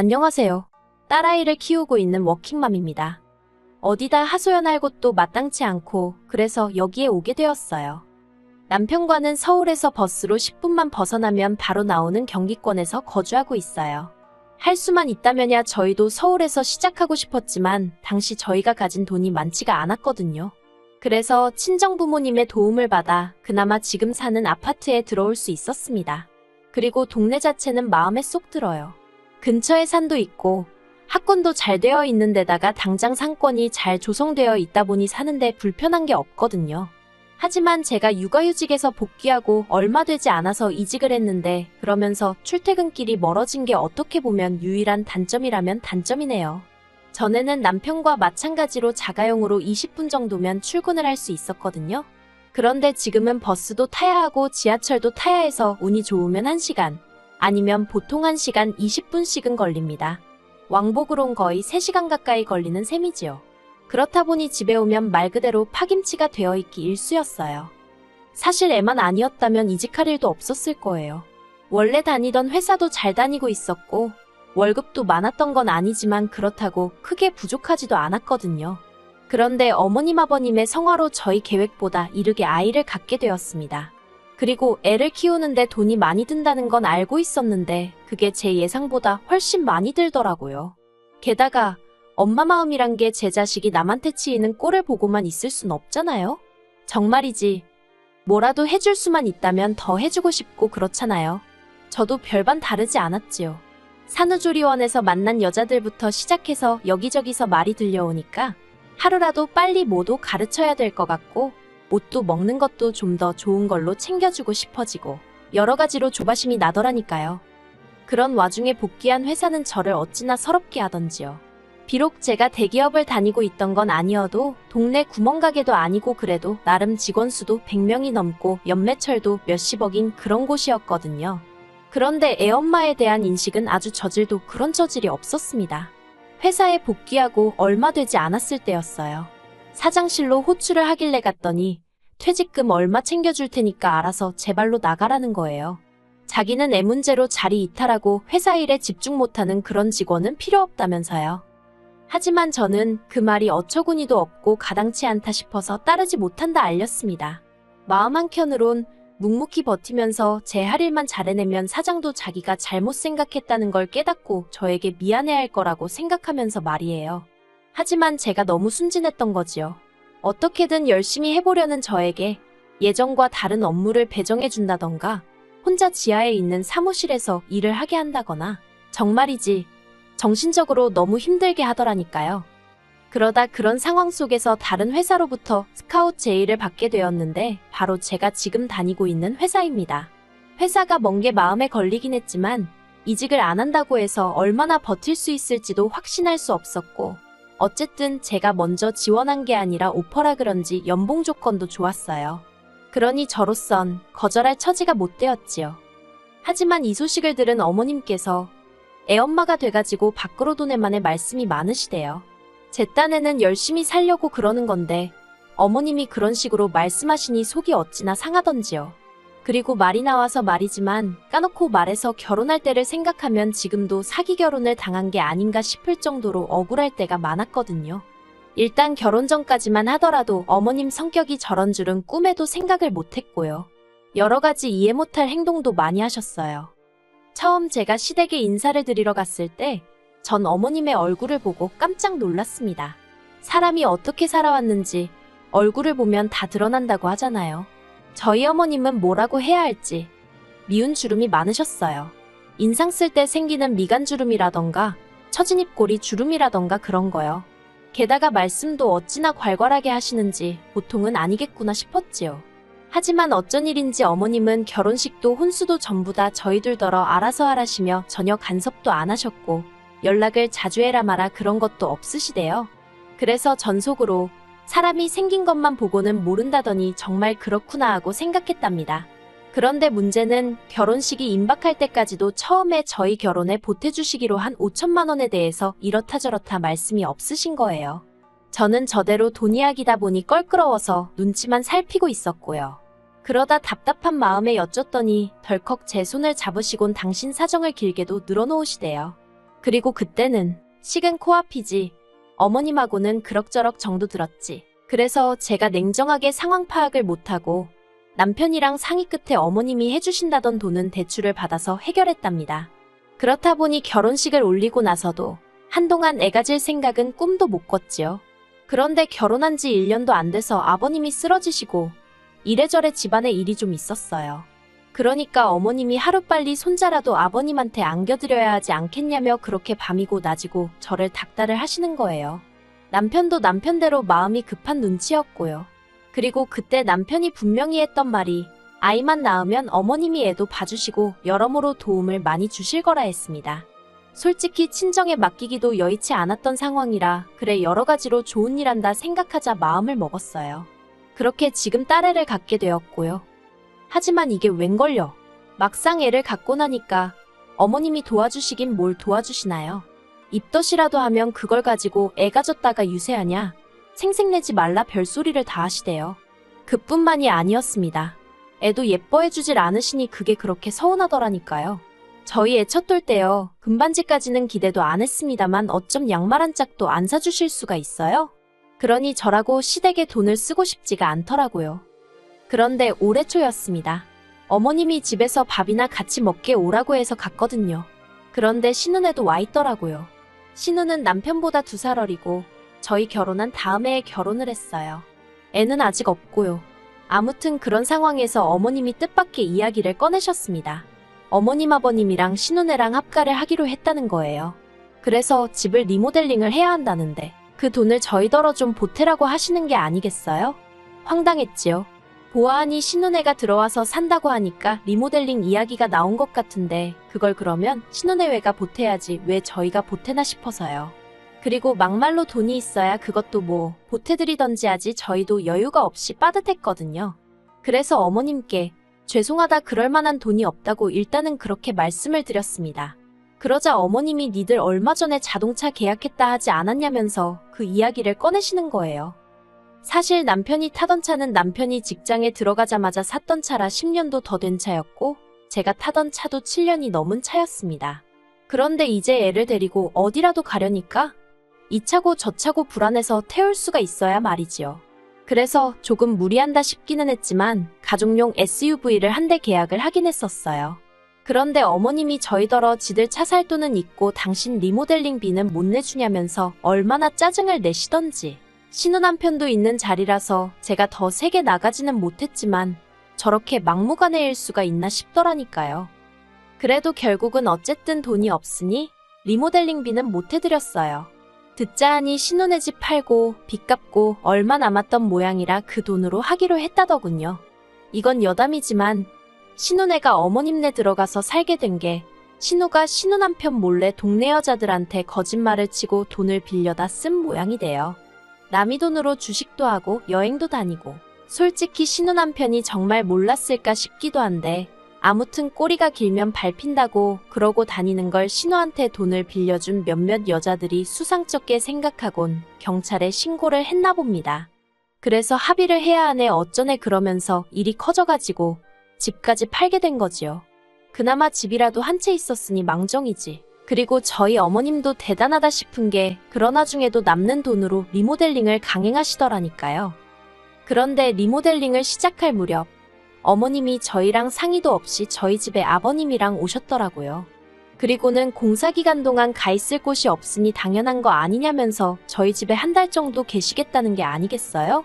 안녕하세요. 딸아이를 키우고 있는 워킹맘입니다. 어디다 하소연할 곳도 마땅치 않고 그래서 여기에 오게 되었어요. 남편과는 서울에서 버스로 10분만 벗어나면 바로 나오는 경기권에서 거주하고 있어요. 할 수만 있다면야 저희도 서울에서 시작하고 싶었지만 당시 저희가 가진 돈이 많지가 않았거든요. 그래서 친정부모님의 도움을 받아 그나마 지금 사는 아파트에 들어올 수 있었습니다. 그리고 동네 자체는 마음에 쏙 들어요. 근처에 산도 있고 학군도 잘 되어 있는 데다가 당장 상권이 잘 조성되어 있다 보니 사는데 불편한 게 없거든요. 하지만 제가 육아휴직에서 복귀하고 얼마 되지 않아서 이직을 했는데 그러면서 출퇴근길이 멀어진 게 어떻게 보면 유일한 단점이라면 단점이네요. 전에는 남편과 마찬가지로 자가용으로 20분 정도면 출근을 할 수 있었거든요. 그런데 지금은 버스도 타야 하고 지하철도 타야 해서 운이 좋으면 1시간, 아니면 보통 1시간 20분씩은 걸립니다. 왕복으론 거의 3시간 가까이 걸리는 셈이지요. 그렇다 보니 집에 오면 말 그대로 파김치가 되어 있기 일쑤였어요. 사실 애만 아니었다면 이직할 일도 없었을 거예요. 원래 다니던 회사도 잘 다니고 있었고 월급도 많았던 건 아니지만 그렇다고 크게 부족하지도 않았거든요. 그런데 어머님 아버님의 성화로 저희 계획보다 이르게 아이를 갖게 되었습니다. 그리고 애를 키우는데 돈이 많이 든다는 건 알고 있었는데 그게 제 예상보다 훨씬 많이 들더라고요. 게다가 엄마 마음이란 게 제 자식이 남한테 치이는 꼴을 보고만 있을 순 없잖아요. 정말이지. 뭐라도 해줄 수만 있다면 더 해주고 싶고 그렇잖아요. 저도 별반 다르지 않았지요. 산후조리원에서 만난 여자들부터 시작해서 여기저기서 말이 들려오니까 하루라도 빨리 뭐도 가르쳐야 될 것 같고 옷도 먹는 것도 좀 더 좋은 걸로 챙겨주고 싶어지고 여러 가지로 조바심이 나더라니까요. 그런 와중에 복귀한 회사는 저를 어찌나 서럽게 하던지요. 비록 제가 대기업을 다니고 있던 건 아니어도 동네 구멍가게도 아니고 그래도 나름 직원 수도 100명이 넘고 연매철도 몇십억인 그런 곳이었거든요. 그런데 애엄마에 대한 인식은 아주 저질도 그런 저질이 없었습니다. 회사에 복귀하고 얼마 되지 않았을 때였어요. 사장실로 호출을 하길래 갔더니 퇴직금 얼마 챙겨줄 테니까 알아서 제 발로 나가라는 거예요. 자기는 애 문제로 자리 이탈하고 회사 일에 집중 못하는 그런 직원은 필요 없다면서요. 하지만 저는 그 말이 어처구니도 없고 가당치 않다 싶어서 따르지 못한다 알렸습니다. 마음 한켠으론 묵묵히 버티면서 제 할 일만 잘해내면 사장도 자기가 잘못 생각했다는 걸 깨닫고 저에게 미안해할 거라고 생각하면서 말이에요. 하지만 제가 너무 순진했던 거지요. 어떻게든 열심히 해보려는 저에게 예전과 다른 업무를 배정해준다던가 혼자 지하에 있는 사무실에서 일을 하게 한다거나 정말이지 정신적으로 너무 힘들게 하더라니까요. 그러다 그런 상황 속에서 다른 회사로부터 스카웃 제의를 받게 되었는데 바로 제가 지금 다니고 있는 회사입니다. 회사가 먼 게 마음에 걸리긴 했지만 이직을 안 한다고 해서 얼마나 버틸 수 있을지도 확신할 수 없었고 어쨌든 제가 먼저 지원한 게 아니라 오퍼라 그런지 연봉 조건도 좋았어요. 그러니 저로선 거절할 처지가 못 되었지요. 하지만 이 소식을 들은 어머님께서 애엄마가 돼가지고 밖으로 도내만의 말씀이 많으시대요. 제 딴에는 열심히 살려고 그러는 건데 어머님이 그런 식으로 말씀하시니 속이 어찌나 상하던지요. 그리고 말이 나와서 말이지만 까놓고 말해서 결혼할 때를 생각하면 지금도 사기 결혼을 당한 게 아닌가 싶을 정도로 억울할 때가 많았거든요. 일단 결혼 전까지만 하더라도 어머님 성격이 저런 줄은 꿈에도 생각을 못했고요. 여러 가지 이해 못할 행동도 많이 하셨어요. 처음 제가 시댁에 인사를 드리러 갔을 때 전 어머님의 얼굴을 보고 깜짝 놀랐습니다. 사람이 어떻게 살아왔는지 얼굴을 보면 다 드러난다고 하잖아요. 저희 어머님은 뭐라고 해야 할지 미운 주름이 많으셨어요. 인상 쓸 때 생기는 미간주름이라던가 처진입꼬리 주름이라던가 그런 거요. 게다가 말씀도 어찌나 괄괄하게 하시는지 보통은 아니겠구나 싶었지요. 하지만 어쩐 일인지 어머님은 결혼식도 혼수도 전부 다 저희들더러 알아서 하라시며 전혀 간섭도 안 하셨고 연락을 자주 해라 마라 그런 것도 없으시대요. 그래서 전 속으로 사람이 생긴 것만 보고는 모른다더니 정말 그렇구나 하고 생각했답니다. 그런데 문제는 결혼식이 임박할 때까지도 처음에 저희 결혼에 보태주시기로 한 5천만 원에 대해서 이렇다 저렇다 말씀이 없으신 거예요. 저는 저대로 돈 이야기다 보니 껄끄러워서 눈치만 살피고 있었고요. 그러다 답답한 마음에 여쭸더니 덜컥 제 손을 잡으시곤 당신 사정을 길게도 늘어놓으시대요. 그리고 그때는 식은 코앞이지. 어머님하고는 그럭저럭 정도 들었지. 그래서 제가 냉정하게 상황 파악을 못하고 남편이랑 상의 끝에 어머님이 해주신다던 돈은 대출을 받아서 해결했답니다. 그렇다 보니 결혼식을 올리고 나서도 한동안 애 가질 생각은 꿈도 못 꿨지요. 그런데 결혼한 지 1년도 안 돼서 아버님이 쓰러지시고 이래저래 집안에 일이 좀 있었어요. 그러니까 어머님이 하루빨리 손자라도 아버님한테 안겨드려야 하지 않겠냐며 그렇게 밤이고 낮이고 저를 닥달을 하시는 거예요. 남편도 남편대로 마음이 급한 눈치였고요. 그리고 그때 남편이 분명히 했던 말이 아이만 낳으면 어머님이 애도 봐주시고 여러모로 도움을 많이 주실 거라 했습니다. 솔직히 친정에 맡기기도 여의치 않았던 상황이라 그래 여러 가지로 좋은 일 한다 생각하자 마음을 먹었어요. 그렇게 지금 딸애를 갖게 되었고요. 하지만 이게 웬걸요. 막상 애를 갖고 나니까 어머님이 도와주시긴 뭘 도와주시나요. 입덧이라도 하면 그걸 가지고 애 가졌다가 유세하냐. 생색내지 말라 별소리를 다 하시대요. 그뿐만이 아니었습니다. 애도 예뻐해주질 않으시니 그게 그렇게 서운하더라니까요. 저희 애 첫돌 때요. 금반지까지는 기대도 안 했습니다만 어쩜 양말 한 짝도 안 사주실 수가 있어요? 그러니 저라고 시댁에 돈을 쓰고 싶지가 않더라고요. 그런데 올해 초였습니다. 어머님이 집에서 밥이나 같이 먹게 오라고 해서 갔거든요. 그런데 신혼에도 와 있더라고요. 신혼은 남편보다 2살 어리고 저희 결혼한 다음 해에 결혼을 했어요. 애는 아직 없고요. 아무튼 그런 상황에서 어머님이 뜻밖의 이야기를 꺼내셨습니다. 어머님 아버님이랑 신혼애랑 합가를 하기로 했다는 거예요. 그래서 집을 리모델링을 해야 한다는데 그 돈을 저희더러 좀 보태라고 하시는 게 아니겠어요? 황당했지요. 보아하니 신혼애가 들어와서 산다고 하니까 리모델링 이야기가 나온 것 같은데 그걸 그러면 신혼애회가 보태야지 왜 저희가 보태나 싶어서요. 그리고 막말로 돈이 있어야 그것도 뭐 보태드리던지 하지 저희도 여유가 없이 빠듯했거든요. 그래서 어머님께 죄송하다 그럴 만한 돈이 없다고 일단은 그렇게 말씀을 드렸습니다. 그러자 어머님이 니들 얼마 전에 자동차 계약했다 하지 않았냐면서 그 이야기를 꺼내시는 거예요. 사실 남편이 타던 차는 남편이 직장에 들어가자마자 샀던 차라 10년도 더 된 차였고 제가 타던 차도 7년이 넘은 차였습니다. 그런데 이제 애를 데리고 어디라도 가려니까 이 차고 저 차고 불안해서 태울 수가 있어야 말이지요. 그래서 조금 무리한다 싶기는 했지만 가족용 SUV를 한 대 계약을 하긴 했었어요. 그런데 어머님이 저희더러 지들 차 살 돈은 있고 당신 리모델링비는 못 내주냐면서 얼마나 짜증을 내시던지. 신혼 남편도 있는 자리라서 제가 더 세게 나가지는 못했지만 저렇게 막무가내일 수가 있나 싶더라니까요. 그래도 결국은 어쨌든 돈이 없으니 리모델링비는 못 해드렸어요. 듣자 하니 신혼의 집 팔고 빚 갚고 얼마 남았던 모양이라 그 돈으로 하기로 했다더군요. 이건 여담이지만 신혼애가 어머님네 들어가서 살게 된 게 신우가 신혼 남편 몰래 동네 여자들한테 거짓말을 치고 돈을 빌려다 쓴 모양이 돼요. 남의 돈으로 주식도 하고 여행도 다니고 솔직히 신혼 남편이 정말 몰랐을까 싶기도 한데 아무튼 꼬리가 길면 밟힌다고 그러고 다니는 걸 신우한테 돈을 빌려준 몇몇 여자들이 수상쩍게 생각하곤 경찰에 신고를 했나 봅니다. 그래서 합의를 해야 하네 어쩌네 그러면서 일이 커져가지고 집까지 팔게 된 거지요. 그나마 집이라도 한 채 있었으니 망정이지. 그리고 저희 어머님도 대단하다 싶은 게 그런 와중에도 남는 돈으로 리모델링을 강행하시더라니까요. 그런데 리모델링을 시작할 무렵 어머님이 저희랑 상의도 없이 저희 집에 아버님이랑 오셨더라고요. 그리고는 공사 기간 동안 가 있을 곳이 없으니 당연한 거 아니냐면서 저희 집에 한 달 정도 계시겠다는 게 아니겠어요?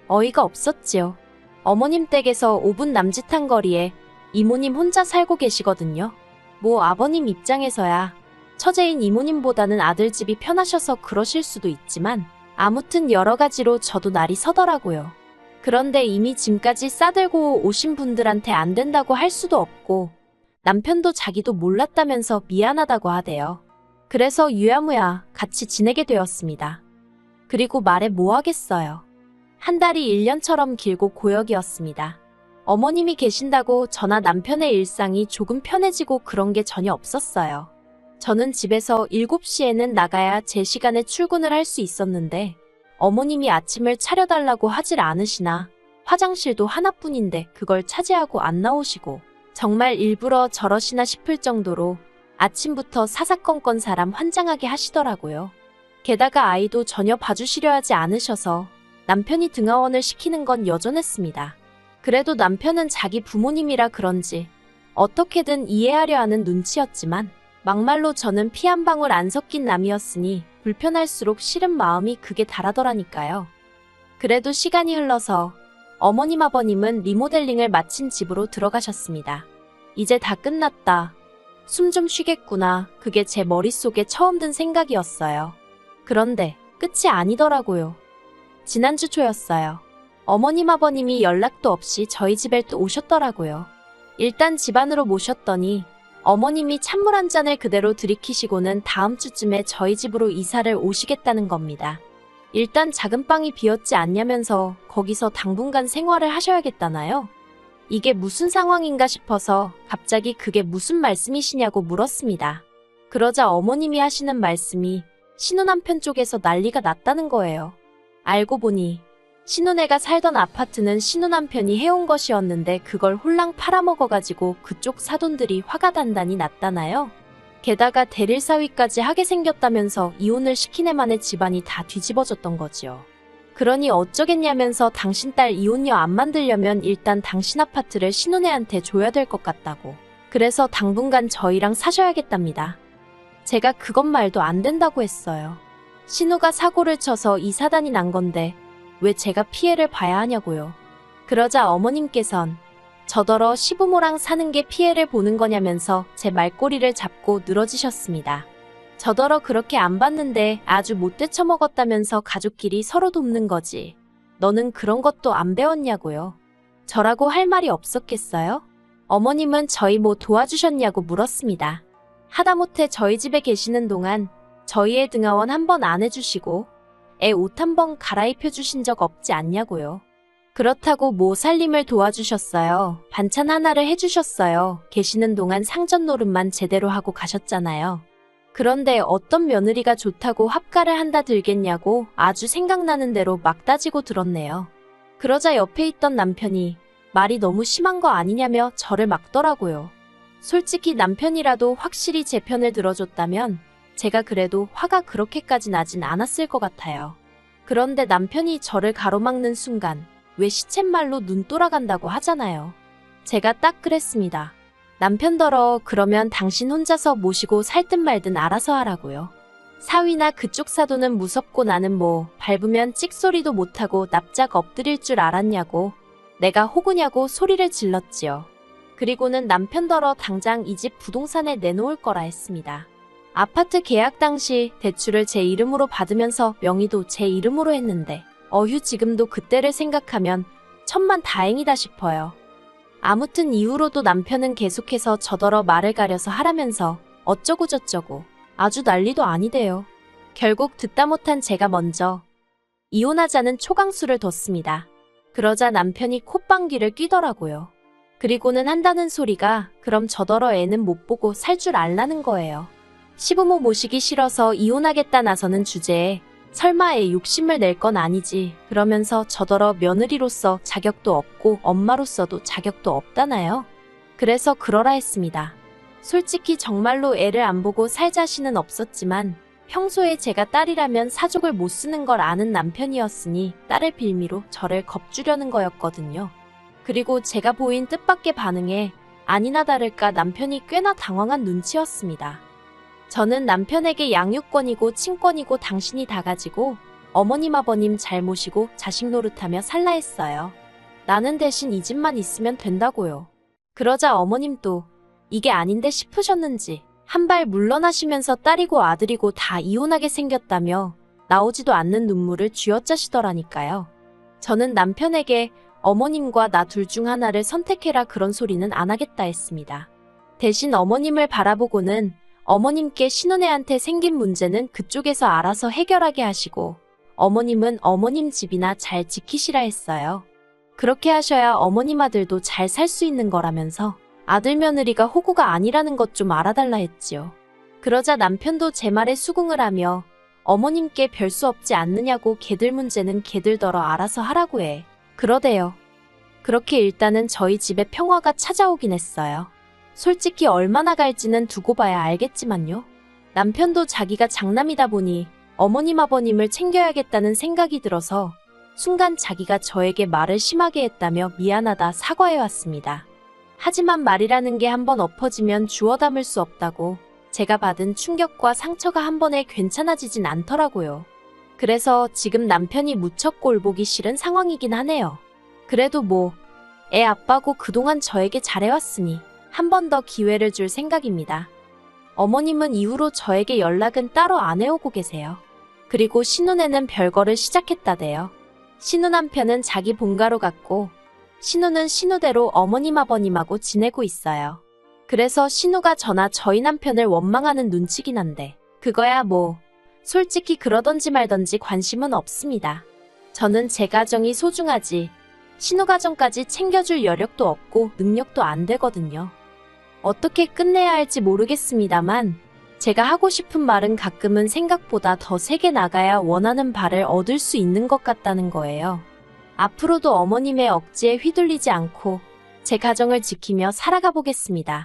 어이가 없었지요. 어머님 댁에서 5분 남짓한 거리에 이모님 혼자 살고 계시거든요. 뭐 아버님 입장에서야 처제인 이모님보다는 아들 집이 편하셔서 그러실 수도 있지만 아무튼 여러 가지로 저도 날이 서더라고요. 그런데 이미 짐까지 싸들고 오신 분들한테 안 된다고 할 수도 없고 남편도 자기도 몰랐다면서 미안하다고 하대요. 그래서 유야무야 같이 지내게 되었습니다. 그리고 말해 뭐 하겠어요. 한 달이 1년처럼 길고 고역이었습니다. 어머님이 계신다고 저나 남편의 일상이 조금 편해지고 그런 게 전혀 없었어요. 저는 집에서 7시에는 나가야 제 시간에 출근을 할 수 있었는데 어머님이 아침을 차려달라고 하질 않으시나 화장실도 하나뿐인데 그걸 차지하고 안 나오시고 정말 일부러 저러시나 싶을 정도로 아침부터 사사건건 사람 환장하게 하시더라고요. 게다가 아이도 전혀 봐주시려 하지 않으셔서 남편이 등하원을 시키는 건 여전했습니다. 그래도 남편은 자기 부모님이라 그런지 어떻게든 이해하려 하는 눈치였지만 막말로 저는 피 한 방울 안 섞인 남이었으니 불편할수록 싫은 마음이 극에 달하더라니까요. 그래도 시간이 흘러서 어머님 아버님은 리모델링을 마친 집으로 들어가셨습니다. 이제 다 끝났다. 숨 좀 쉬겠구나. 그게 제 머릿속에 처음 든 생각이었어요. 그런데 끝이 아니더라고요. 지난주 초였어요. 어머님 아버님이 연락도 없이 저희 집에 또 오셨더라고요. 일단 집 안으로 모셨더니 어머님이 찬물 한 잔을 그대로 들이키시고는 다음 주쯤에 저희 집으로 이사를 오시겠다는 겁니다. 일단 작은 방이 비었지 않냐면서 거기서 당분간 생활을 하셔야겠다나요? 이게 무슨 상황인가 싶어서 갑자기 그게 무슨 말씀이시냐고 물었습니다. 그러자 어머님이 하시는 말씀이 신혼남편 쪽에서 난리가 났다는 거예요. 알고 보니 신혼애가 살던 아파트는 신혼남편이 해온 것이었는데 그걸 홀랑 팔아먹어가지고 그쪽 사돈들이 화가 단단히 났다나요? 게다가 대릴사위까지 하게 생겼다면서 이혼을 시킨 애만의 집안이 다 뒤집어졌던 거지요. 그러니 어쩌겠냐면서 당신 딸 이혼녀 안 만들려면 일단 당신 아파트를 신혼애한테 줘야 될 것 같다고. 그래서 당분간 저희랑 사셔야겠답니다. 제가 그것 말도 안 된다고 했어요. 신우가 사고를 쳐서 이 사단이 난 건데 왜 제가 피해를 봐야 하냐고요. 그러자 어머님께선 저더러 시부모랑 사는 게 피해를 보는 거냐면서 제 말꼬리를 잡고 늘어지셨습니다. 저더러 그렇게 안 봤는데 아주 못돼 처먹었다면서 가족끼리 서로 돕는 거지. 너는 그런 것도 안 배웠냐고요. 저라고 할 말이 없었겠어요? 어머님은 저희 뭐 도와주셨냐고 물었습니다. 하다못해 저희 집에 계시는 동안 저희의 등하원 한 번 안 해주시고 애 옷 한 번 갈아입혀 주신 적 없지 않냐고요. 그렇다고 뭐 살림을 도와주셨어요. 반찬 하나를 해주셨어요. 계시는 동안 상전 노릇만 제대로 하고 가셨잖아요. 그런데 어떤 며느리가 좋다고 합가를 한다 들겠냐고 아주 생각나는 대로 막 따지고 들었네요. 그러자 옆에 있던 남편이 말이 너무 심한 거 아니냐며 저를 막더라고요. 솔직히 남편이라도 확실히 제 편을 들어줬다면 제가 그래도 화가 그렇게까지 나진 않았을 것 같아요. 그런데 남편이 저를 가로막는 순간 왜 시쳇말로 눈 돌아간다고 하잖아요. 제가 딱 그랬습니다. 남편더러 그러면 당신 혼자서 모시고 살든 말든 알아서 하라고요. 사위나 그쪽 사돈은 무섭고 나는 뭐 밟으면 찍소리도 못하고 납작 엎드릴 줄 알았냐고 내가 호구냐고 소리를 질렀지요. 그리고는 남편더러 당장 이 집 부동산에 내놓을 거라 했습니다. 아파트 계약 당시 대출을 제 이름으로 받으면서 명의도 제 이름으로 했는데 어휴 지금도 그때를 생각하면 천만 다행이다 싶어요. 아무튼 이후로도 남편은 계속해서 저더러 말을 가려서 하라면서 어쩌고저쩌고 아주 난리도 아니대요. 결국 듣다 못한 제가 먼저 이혼하자는 초강수를 뒀습니다. 그러자 남편이 콧방귀를 뀌더라고요. 그리고는 한다는 소리가 그럼 저더러 애는 못 보고 살 줄 알라는 거예요. 시부모 모시기 싫어서 이혼하겠다 나서는 주제에 설마 애 욕심을 낼 건 아니지 그러면서 저더러 며느리로서 자격도 없고 엄마로서도 자격도 없다나요? 그래서 그러라 했습니다. 솔직히 정말로 애를 안 보고 살 자신은 없었지만 평소에 제가 딸이라면 사족을 못 쓰는 걸 아는 남편이었으니 딸을 빌미로 저를 겁주려는 거였거든요. 그리고 제가 보인 뜻밖의 반응에 아니나 다를까 남편이 꽤나 당황한 눈치였습니다. 저는 남편에게 양육권이고 친권이고 당신이 다 가지고 어머님 아버님 잘 모시고 자식 노릇하며 살라 했어요. 나는 대신 이 집만 있으면 된다고요. 그러자 어머님도 이게 아닌데 싶으셨는지 한 발 물러나시면서 딸이고 아들이고 다 이혼하게 생겼다며 나오지도 않는 눈물을 쥐어짜시더라니까요. 저는 남편에게 어머님과 나 둘 중 하나를 선택해라 그런 소리는 안 하겠다 했습니다. 대신 어머님을 바라보고는 어머님께 신혼애한테 생긴 문제는 그쪽에서 알아서 해결하게 하시고 어머님은 어머님 집이나 잘 지키시라 했어요. 그렇게 하셔야 어머님 아들도 잘 살 수 있는 거라면서 아들 며느리가 호구가 아니라는 것 좀 알아달라 했지요. 그러자 남편도 제 말에 수긍을 하며 어머님께 별 수 없지 않느냐고 걔들 문제는 걔들더러 알아서 하라고 해. 그러대요. 그렇게 일단은 저희 집에 평화가 찾아오긴 했어요. 솔직히 얼마나 갈지는 두고 봐야 알겠지만요. 남편도 자기가 장남이다 보니 어머님 아버님을 챙겨야겠다는 생각이 들어서 순간 자기가 저에게 말을 심하게 했다며 미안하다 사과해왔습니다. 하지만 말이라는 게 한번 엎어지면 주워 담을 수 없다고 제가 받은 충격과 상처가 한 번에 괜찮아지진 않더라고요. 그래서 지금 남편이 무척 꼴보기 싫은 상황이긴 하네요. 그래도 뭐, 애 아빠고 그동안 저에게 잘해왔으니 한 번 더 기회를 줄 생각입니다. 어머님은 이후로 저에게 연락은 따로 안 해오고 계세요. 그리고 신혼에는 별거를 시작했다대요. 신우 남편은 자기 본가로 갔고 신우는 신우대로 어머님 아버님하고 지내고 있어요. 그래서 신우가 저나 저희 남편을 원망하는 눈치긴 한데 그거야 뭐 솔직히 그러던지 말던지 관심은 없습니다. 저는 제 가정이 소중하지 신우 가정까지 챙겨줄 여력도 없고 능력도 안 되거든요. 어떻게 끝내야 할지 모르겠습니다만 제가 하고 싶은 말은 가끔은 생각보다 더 세게 나가야 원하는 바를 얻을 수 있는 것 같다는 거예요. 앞으로도 어머님의 억지에 휘둘리지 않고 제 가정을 지키며 살아가 보겠습니다.